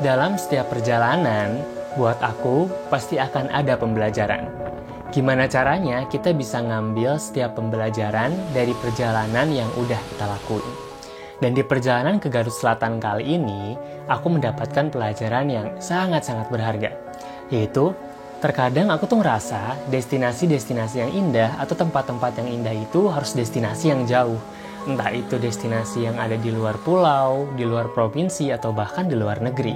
Dalam setiap perjalanan, buat aku pasti akan ada pembelajaran. Gimana caranya kita bisa ngambil setiap pembelajaran dari perjalanan yang udah kita lakuin. Dan di perjalanan ke Garut Selatan kali ini, aku mendapatkan pelajaran yang sangat-sangat berharga. Yaitu, terkadang aku tuh ngerasa destinasi-destinasi yang indah atau tempat-tempat yang indah itu harus destinasi yang jauh. Entah itu destinasi yang ada di luar pulau, di luar provinsi, atau bahkan di luar negeri.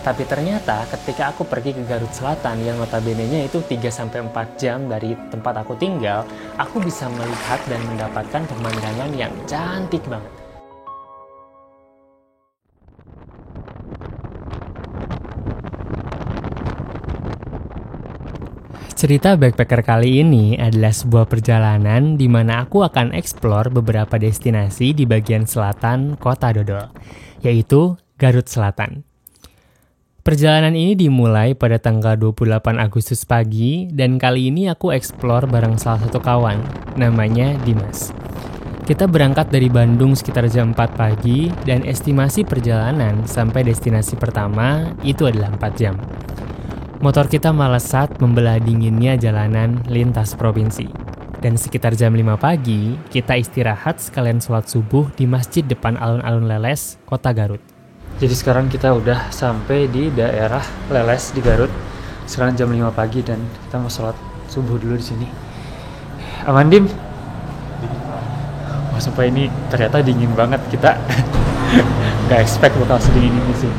Tapi ternyata ketika aku pergi ke Garut Selatan yang notabene-nya itu 3-4 jam dari tempat aku tinggal, aku bisa melihat dan mendapatkan pemandangan yang cantik banget. Cerita backpacker kali ini adalah sebuah perjalanan di mana aku akan eksplor beberapa destinasi di bagian selatan Kota Dodol, yaitu Garut Selatan. Perjalanan ini dimulai pada tanggal 28 Agustus pagi dan kali ini aku eksplor bareng salah satu kawan, namanya Dimas. Kita berangkat dari Bandung sekitar jam 4 pagi dan estimasi perjalanan sampai destinasi pertama itu adalah 4 jam. Motor kita melesat membelah dinginnya jalanan lintas provinsi. Dan sekitar jam 5 pagi, kita istirahat sekalian sholat subuh di masjid depan alun-alun Leles, Kota Garut. Jadi sekarang kita udah sampai di daerah Leles di Garut. Sekarang jam 5 pagi dan kita mau sholat subuh dulu di sini. Aman, Dim? Wah, sampai ini ternyata dingin banget. Kita nggak expect bakal sedingin ini sih.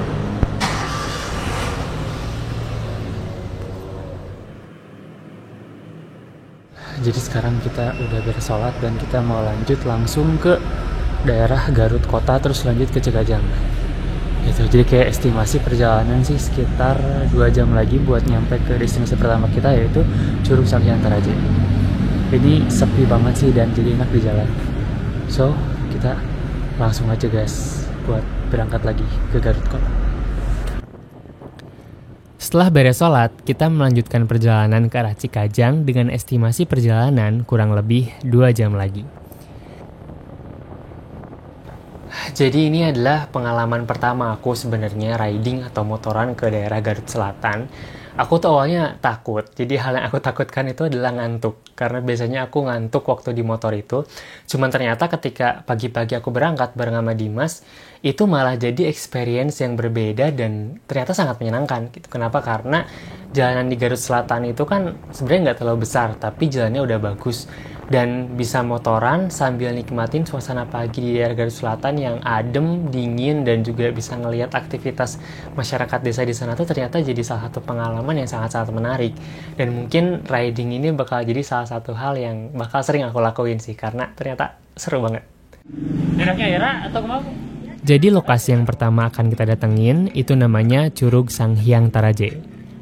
Jadi sekarang kita udah beres sholat dan kita mau lanjut langsung ke daerah Garut Kota terus lanjut ke Cikajang. Gitu, jadi kayak estimasi perjalanan sih sekitar 2 jam lagi buat nyampe ke destinasi pertama kita yaitu Curug Sanghyang Taraje. Ini sepi banget sih dan jadi enak di jalan. So, kita langsung aja guys buat berangkat lagi ke Garut Kota. Setelah beres sholat, kita melanjutkan perjalanan ke arah Cikajang dengan estimasi perjalanan kurang lebih 2 jam lagi. Jadi ini adalah pengalaman pertama aku sebenarnya riding atau motoran ke daerah Garut Selatan. Aku tuh awalnya takut, jadi hal yang aku takutkan itu adalah ngantuk. Karena biasanya aku ngantuk waktu di motor itu. Cuman ternyata ketika pagi-pagi aku berangkat bareng sama Dimas, itu malah jadi experience yang berbeda dan ternyata sangat menyenangkan. Gitu. Kenapa? Karena jalanan di Garut Selatan itu kan sebenarnya nggak terlalu besar, tapi jalannya udah bagus. Dan bisa motoran sambil nikmatin suasana pagi di daerah Garut Selatan yang adem, dingin, dan juga bisa ngelihat aktivitas masyarakat desa di sana tuh ternyata jadi salah satu pengalaman yang sangat-sangat menarik. Dan mungkin riding ini bakal jadi salah satu hal yang bakal sering aku lakuin sih, karena ternyata seru banget. Enaknya Era atau kemana? Jadi lokasi yang pertama akan kita datengin itu namanya Curug Sanghyang Taraje.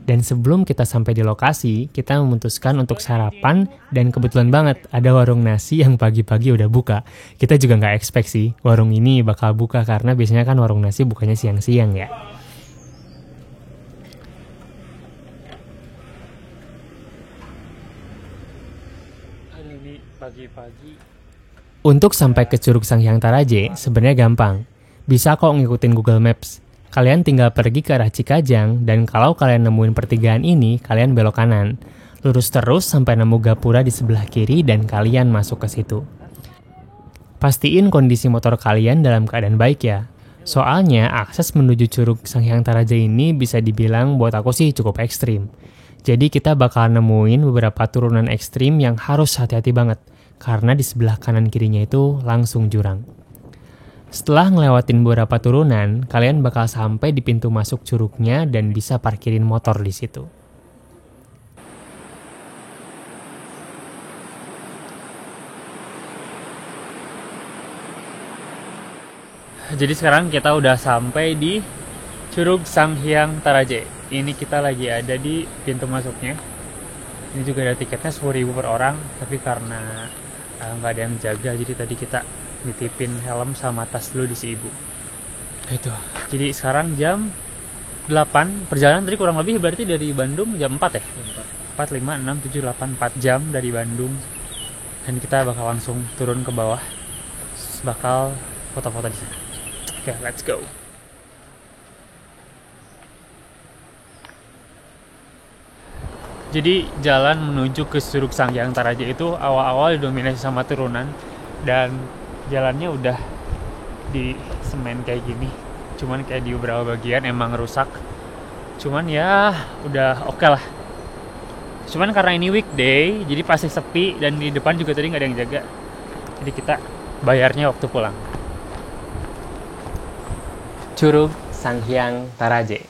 Dan sebelum kita sampai di lokasi, kita memutuskan untuk sarapan dan kebetulan banget ada warung nasi yang pagi-pagi udah buka. Kita juga nggak expect sih warung ini bakal buka karena biasanya kan warung nasi bukanya siang-siang ya. Aduh, ini pagi-pagi. Untuk sampai ke Curug Sanghyang Taraje sebenarnya gampang. Bisa kok ngikutin Google Maps. Kalian tinggal pergi ke arah Cikajang, dan kalau kalian nemuin pertigaan ini, kalian belok kanan. Lurus terus sampai nemu gapura di sebelah kiri dan kalian masuk ke situ. Pastiin kondisi motor kalian dalam keadaan baik ya. Soalnya akses menuju Curug Sanghyang Taraje ini bisa dibilang buat aku sih cukup ekstrim. Jadi kita bakal nemuin beberapa turunan ekstrim yang harus hati-hati banget, karena di sebelah kanan kirinya itu langsung jurang. Setelah ngelewatin beberapa turunan, kalian bakal sampai di pintu masuk curugnya dan bisa parkirin motor di situ. Jadi sekarang kita udah sampai di Curug Sanghyang Taraje. Ini kita lagi ada di pintu masuknya. Ini juga ada tiketnya 10.000 per orang, tapi karena nggak ada yang jaga, jadi tadi kita nitipin helm sama tas dulu di si ibu. Itu. Jadi sekarang jam 8 perjalanan tadi kurang lebih berarti dari Bandung jam 4 ya? 4, 5, 6, 7, 8, 4 jam dari Bandung. Dan kita bakal langsung turun ke bawah. Bakal foto-foto di sana. Oke, let's go. Jadi jalan menuju ke Curug Sanghyang Taraje itu awal-awal didominasi sama turunan, dan jalannya udah di semen kayak gini. Cuman kayak di beberapa bagian emang rusak. Cuman ya udah oke lah. Cuman karena ini weekday, jadi pasti sepi, dan di depan juga tadi nggak ada yang jaga. Jadi kita bayarnya waktu pulang. Curug Sanghyang Taraje.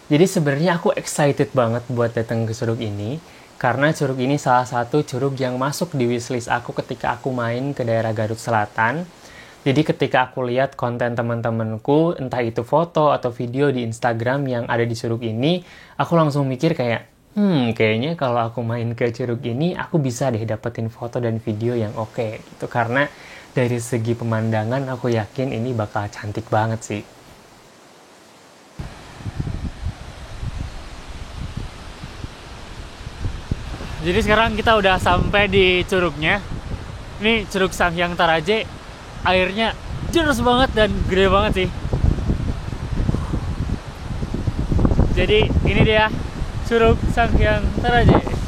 Jadi sebenarnya aku excited banget buat datang ke curug ini, karena curug ini salah satu curug yang masuk di wishlist aku ketika aku main ke daerah Garut Selatan. Jadi ketika aku lihat konten teman-temanku, entah itu foto atau video di Instagram yang ada di curug ini, aku langsung mikir kayak, kayaknya kalau aku main ke curug ini, aku bisa deh dapetin foto dan video yang oke gitu. Karena dari segi pemandangan, aku yakin ini bakal cantik banget sih. Jadi sekarang kita udah sampai di curugnya. Ini Curug Sanghyang Taraje. Airnya jelas banget dan gede banget sih. Jadi ini dia Curug Sanghyang Taraje.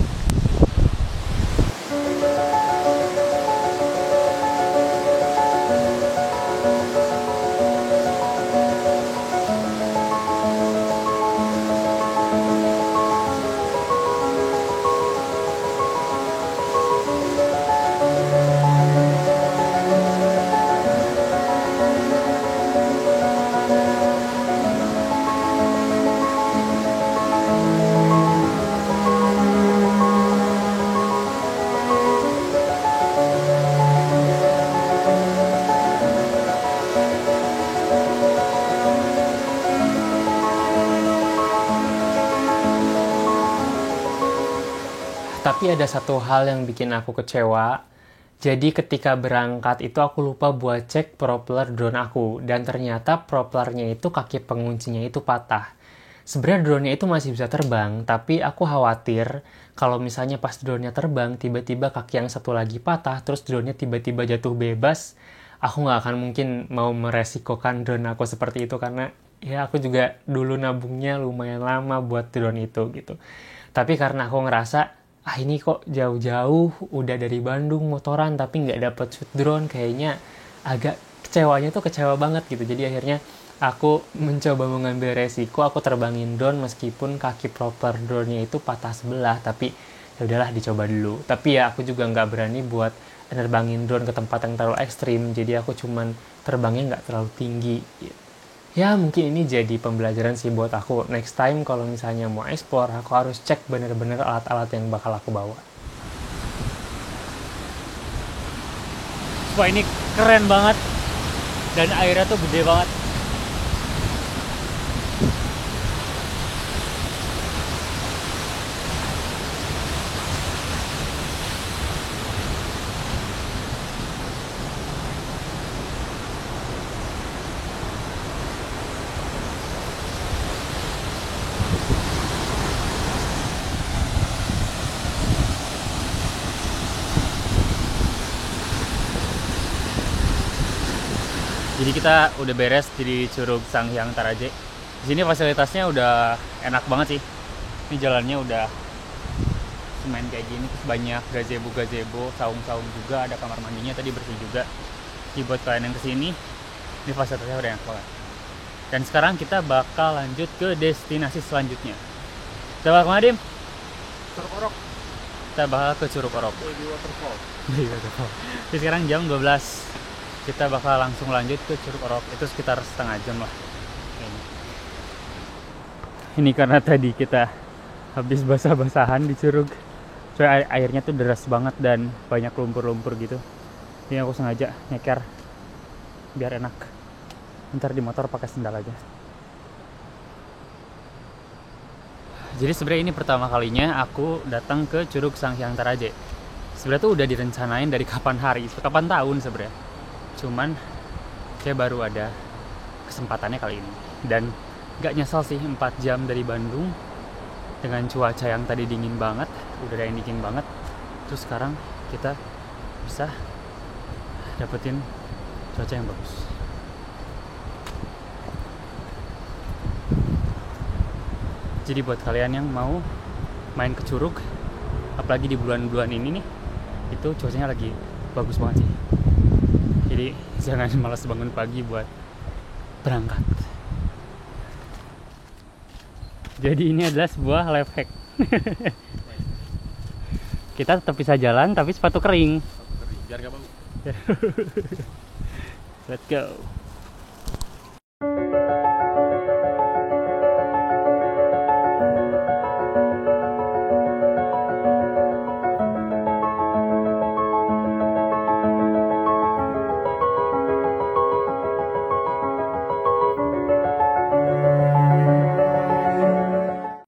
Tapi ada satu hal yang bikin aku kecewa. Jadi ketika berangkat itu aku lupa buat cek propeller drone aku. Dan ternyata propellernya itu kaki penguncinya itu patah. Sebenarnya drone-nya itu masih bisa terbang, tapi aku khawatir kalau misalnya pas drone-nya terbang, tiba-tiba kaki yang satu lagi patah, terus drone-nya tiba-tiba jatuh bebas. Aku nggak akan mungkin mau meresikokan drone aku seperti itu, karena ya aku juga dulu nabungnya lumayan lama buat drone itu gitu. Tapi karena aku ngerasa, ini kok jauh-jauh udah dari Bandung motoran tapi nggak dapet shoot drone, kayaknya agak kecewanya tuh kecewa banget gitu. Jadi akhirnya aku mencoba mengambil resiko, aku terbangin drone meskipun kaki proper drone-nya itu patah sebelah, tapi ya udahlah dicoba dulu. Tapi ya aku juga nggak berani buat nerbangin drone ke tempat yang terlalu ekstrim, jadi aku cuman terbangnya nggak terlalu tinggi. Ya mungkin ini jadi pembelajaran sih buat aku. Next time kalau misalnya mau explore, aku harus cek bener-bener alat-alat yang bakal aku bawa. Wah, ini keren banget. Dan airnya tuh gede banget. Jadi kita udah beres di Curug Sanghyang Taraje. Di sini fasilitasnya udah enak banget sih. Ini jalannya udah semen kayak gini, terus banyak gazebo, saung-saung juga, ada kamar mandinya tadi bersih juga. Jadi buat kalian yang kesini, ini fasilitasnya udah enak banget. Dan sekarang kita bakal lanjut ke destinasi selanjutnya. Kita bakal kemana, Dim? Curug Orok. Kita bakal ke Curug Orok. Baby waterfall. Jadi sekarang jam 12. Kita bakal langsung lanjut ke Curug Orok. Itu sekitar setengah jam lah kayaknya. Ini karena tadi kita habis basah-basahan di curug. Soalnya airnya tuh deras banget dan banyak lumpur-lumpur gitu. Ini aku sengaja nyeker biar enak. Ntar di motor pakai sendal aja. Jadi sebenarnya ini pertama kalinya aku datang ke Curug Sanghyang Taraje. Sebenarnya tuh udah direncanain dari kapan tahun sebenarnya. Cuman kayak baru ada kesempatannya kali ini. Dan gak nyesel sih 4 jam dari Bandung dengan cuaca yang tadi dingin banget, udara yang dingin banget. Terus sekarang kita bisa dapetin cuaca yang bagus. Jadi buat kalian yang mau main ke Curug, apalagi di bulan-bulan ini nih, itu cuacanya lagi bagus banget sih. Jadi jangan malas bangun pagi buat berangkat. Jadi ini adalah sebuah life hack. Kita tetap bisa jalan tapi sepatu kering. Biar gak bau. Let's go.